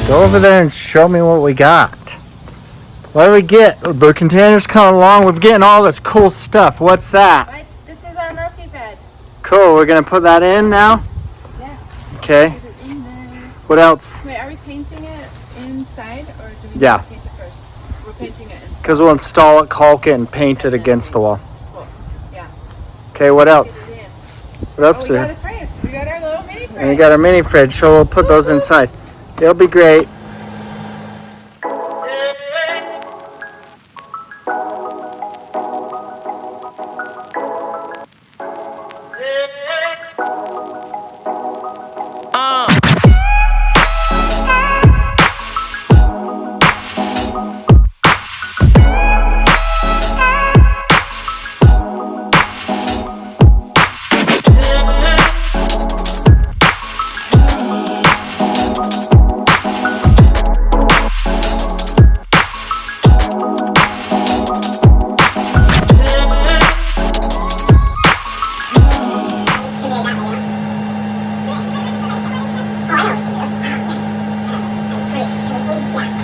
Go over there and show me what we got. What do we get? The container's coming along. We're getting all this cool stuff. What's that? What? This is our Murphy bed. Cool. We're going to put that in now? Yeah. Okay. Put it in there. What else? Wait, are we painting it inside or do we Yeah. paint it first? We're painting it inside. Because we'll install it, caulk it, and paint it against the wall. Cool. Yeah. Okay, what else? Get it in. What else do We we got have? a fridge. We got our little mini fridge. And we got our mini fridge, so we'll put those inside. It'll be great.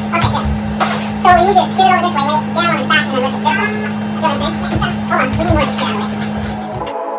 So we need to scoot over this way, lay it down on his back, and then lift it this way. You know what I'm saying? Hold on, we need more shadow.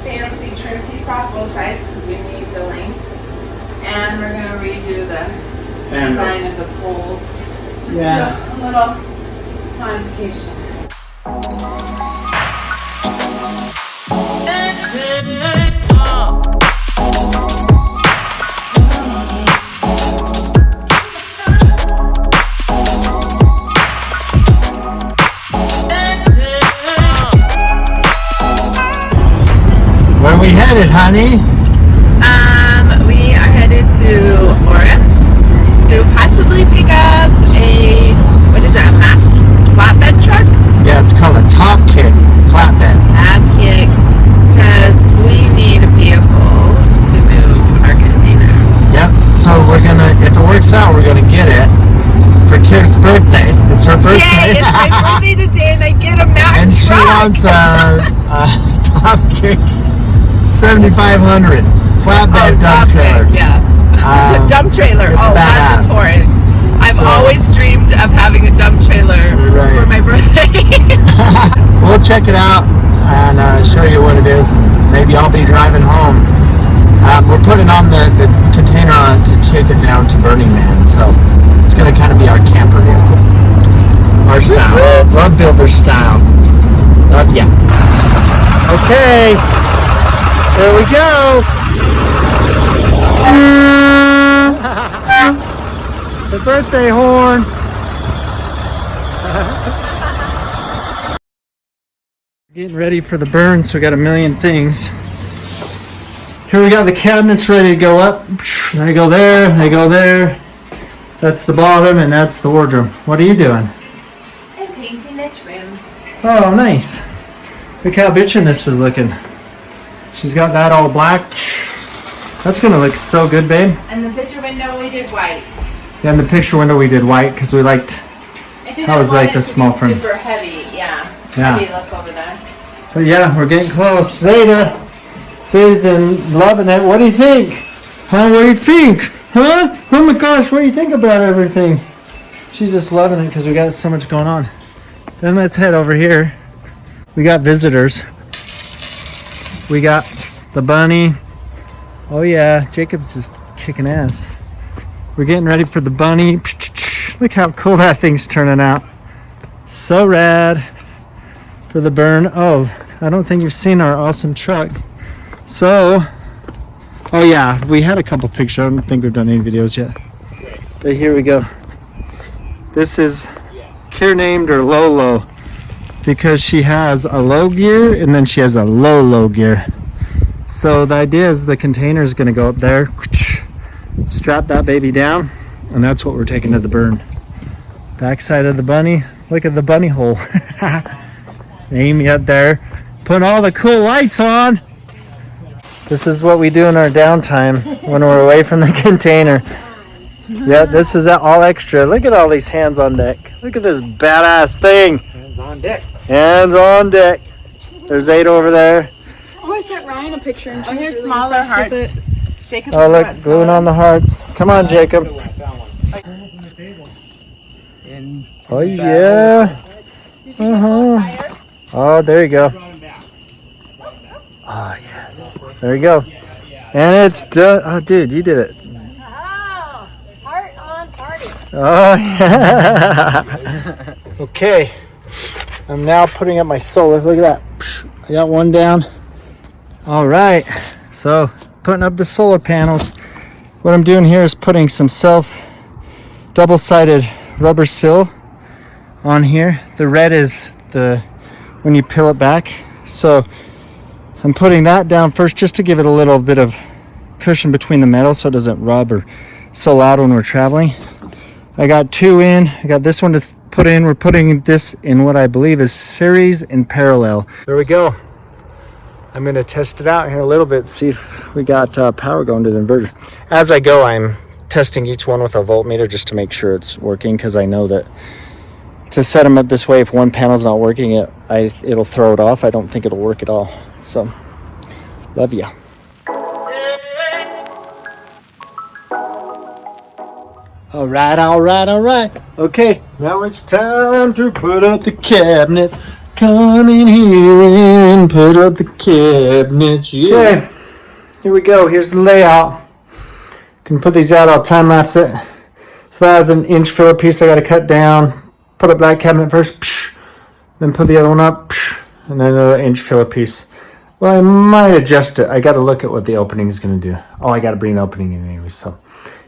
Fancy trim piece off both sides because we need the length, and we're going to redo the design of the poles. Just do a little modification. Where are we headed, honey? We are headed to Oregon to possibly pick up a, what is that, flatbed truck? Yeah, it's called a Topkick flatbed. Topkick, because we need a vehicle to move our container. Yep, so we're gonna, if it works out, we're gonna get it for Kirk's birthday. It's her birthday. Yay, it's my birthday today and I get a Mack And she truck. wants a Topkick 7500 flatbed dump trailer. Yeah. Dump trailer. It's Oh, badass. that's important. I've always dreamed of having a dump trailer for my birthday. We'll check it out and show you what it is. And maybe I'll be driving home. We're putting on the container on to take it down to Burning Man. So it's going to kind of be our camper vehicle. Our style. Love builder style. Yeah. Okay. There we go. The birthday horn. Getting ready for the burn, so we got a million things. Here we got the cabinets ready to go up. They go there, they go there. That's the bottom and that's the wardrobe. What are you doing? I'm painting the trim. Oh, nice. Look how bitchin' this is looking. She's got that all black. That's gonna look so good, babe. And the picture window we did white. Yeah, in the picture window we did white because we liked. I didn't That was want like it the to small be frame. super heavy, yeah. Yeah. Heavy look over there. But yeah, we're getting close. Zeta's in loving it. What do you think? Huh? What do you think? Huh? Oh my gosh, what do you think about everything? She's just loving it because we got so much going on. Then let's head over here. We got visitors. We got the bunny. Oh yeah, Jacob's just kicking ass. We're getting ready for the bunny. Look how cool that thing's turning out. So rad. For the burn. Oh, I don't think you've seen our awesome truck. So, Oh yeah, we had a couple pictures. I don't think we've done any videos yet. But here we go. This is named her LoLo because she has a low gear and then she has a low gear. So the idea is the container is going to go up there, strap that baby down, and that's what we're taking to the burn. Backside of the bunny. Look at the bunny hole. Amy up there putting all the cool lights on. This is what we do in our downtime when we're away from the container. Yeah, this is all extra. Look at all these hands on deck. Look at this badass thing. Hands on deck. Hands on deck. There's 8 over there. Oh, I sent Ryan a picture. And Oh, here's smaller hearts. Jacob. Oh, look, gluing on the hearts. Come on, Jacob. Oh, yeah. Oh, there you go. Oh, yes. There you go. And it's done. Oh, dude, you did it. Oh, heart on party. Oh, yeah. Okay. I'm now putting up my solar. Look at that. I got one down. All right. So, putting up the solar panels. What I'm doing here is putting some double-sided rubber sill on here. The red is when you peel it back. So I'm putting that down first just to give it a little bit of cushion between the metal so it doesn't rub or so loud when we're traveling. I got 2 in. I got this one to put in. We're putting this in what I believe is series in parallel. There we go. I'm going to test it out here a little bit, see if we got power going to the inverter. As I go, I'm testing each one with a voltmeter just to make sure it's working, because I know that to set them up this way, if one panel's not working, it'll throw it off. I don't think it'll work at all. So, love ya. All right. Okay, now it's time to put up the cabinets. Come in here and put up the cabinets. Yeah. Okay, here we go. Here's the layout. Can put these out. I'll time lapse it. So that has an inch filler piece I got to cut down. Put up that cabinet first. Then put the other one up. And then another inch filler piece. Well, I might adjust it. I got to look at what the opening is going to do. Oh, I got to bring the opening in anyway. So,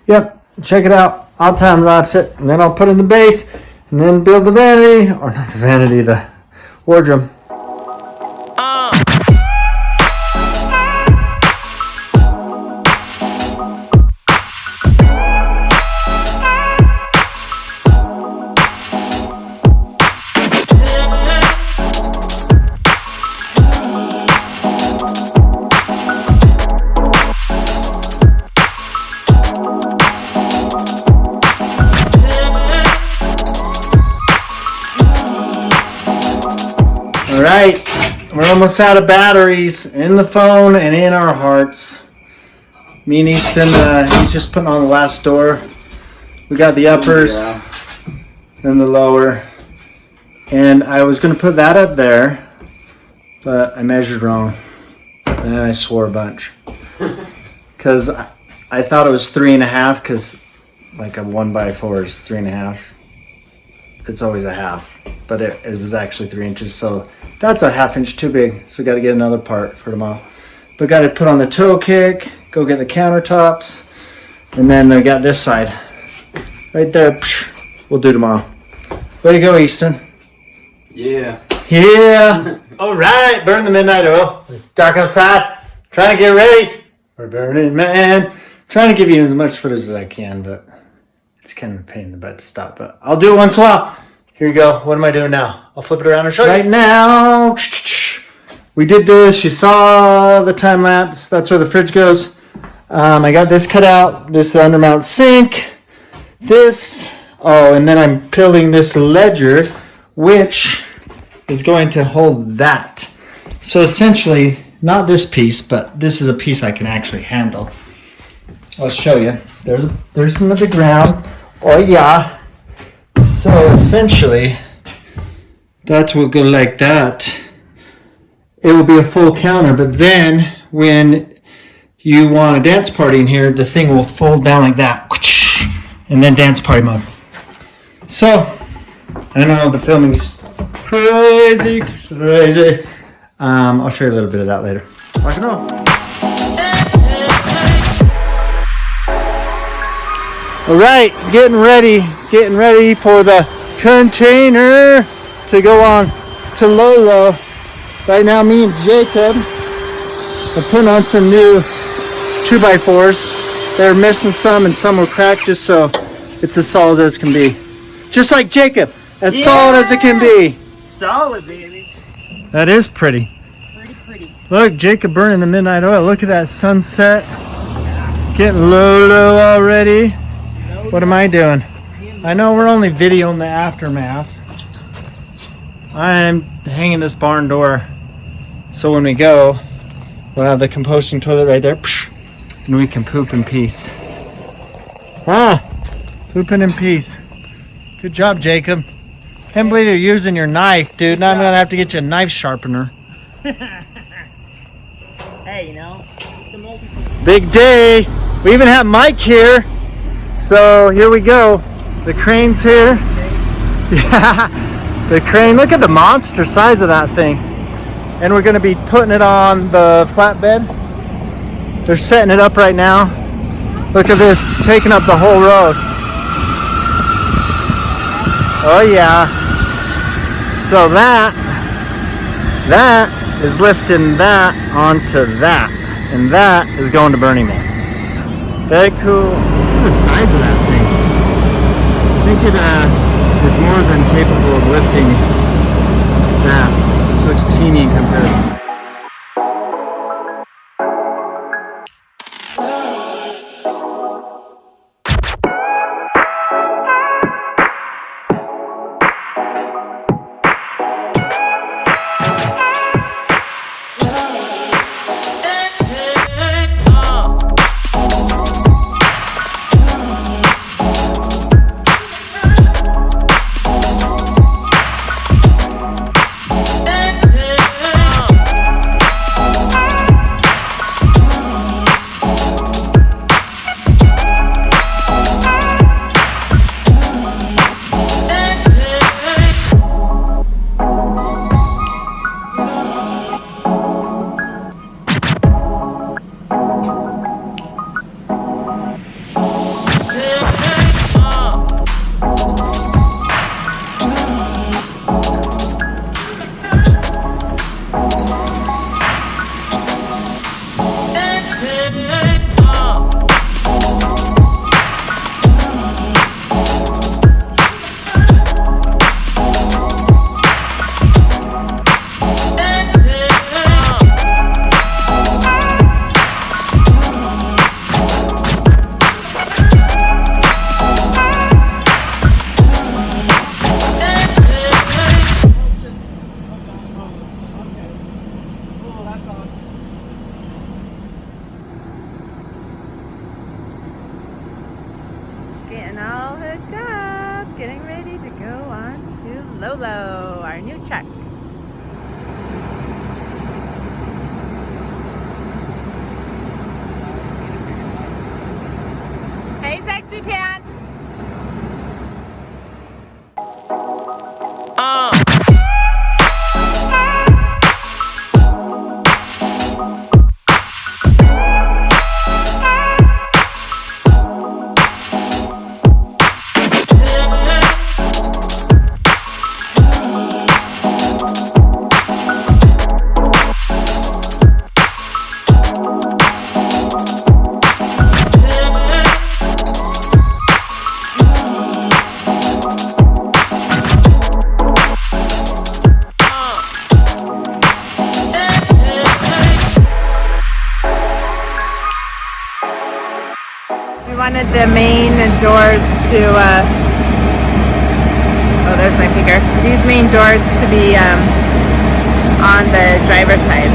yep. Check it out. I'll time lapse it. And then I'll put in the base. And then build the vanity. Or not the vanity, the wardrobe. All right, we're almost out of batteries in the phone and in our hearts. Me and Easton, he's just putting on the last door. We got the uppers, then the lower. And I was going to put that up there, but I measured wrong. And then I swore a bunch. Because I thought it was 3.5, because like a 1x4 is 3.5. It's always a half, but it was actually 3 inches. So that's a 1/2 inch too big. So got to get another part for tomorrow. But got to put on the toe kick, go get the countertops, and then I got this side right there. We'll do tomorrow. Way to go, Easton. Yeah. Yeah. All right. Burn the midnight oil. Dark outside. Trying to get ready. We're burning, man. Trying to give you as much footage as I can, but it's kind of a pain in the butt to stop. But I'll do it once in a while. Here you go. What am I doing now? I'll flip it around and show you. Right now, we did this. You saw the time lapse. That's where the fridge goes. I got this cut out. This undermount sink. This. Oh, and then I'm building this ledger, which is going to hold that. So essentially, not this piece, but this is a piece I can actually handle. I'll show you. There's some of the ground. Oh yeah. So essentially, that will go like that. It will be a full counter, but then when you want a dance party in here, the thing will fold down like that, and then dance party mode. So, I know the filming's crazy. I'll show you a little bit of that later. Rock and roll. All right, getting ready for the container to go on to LoLo. Right now, me and Jacob are putting on some new 2x4s. They're missing some and some were cracked, just so it's as solid as can be. Just like Jacob, as solid as it can be. Solid, baby. That is pretty. Pretty. Look, Jacob burning the midnight oil. Look at that sunset. Getting LoLo already. What am I doing? I know we're only videoing the aftermath. I'm hanging this barn door so when we go, we'll have the composting toilet right there and we can poop in peace. Pooping in peace. Good job, Jacob. Can't believe you're using your knife, dude. Now I'm gonna have to get you a knife sharpener. Hey, you know, it's a multi. Big day. We even have Mike here. So here we go. The crane's here. Yeah, the crane. Look at the monster size of that thing. And we're gonna be putting it on the flatbed. They're setting it up right now. Look at this, taking up the whole road. Oh yeah. So that is lifting that onto that. And that is going to Burning Man. Very cool. Look at the size of that thing. I think it is more than capable of lifting that. This looks teeny in comparison. Getting all hooked up, getting ready to go on to LoLo, our new truck. Hey, sexy pants! Wanted the main doors to oh, there's my finger. These main doors to be on the driver's side.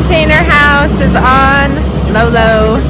container house is on LoLo.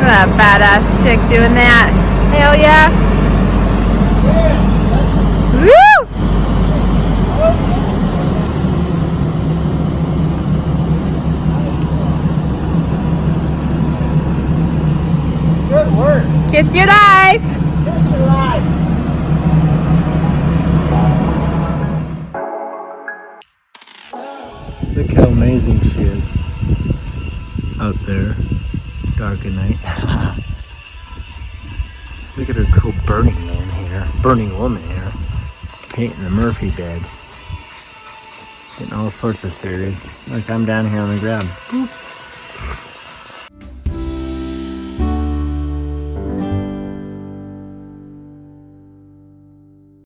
That badass chick doing that. Hell yeah. Woo! Good work. Kiss your life. Kiss your life. Look how amazing she is. Out there. Dark at night. Look at her cool burning man here. Burning woman here. Painting the Murphy bed. Getting all sorts of serious. Look, I'm down here on the ground. Boop.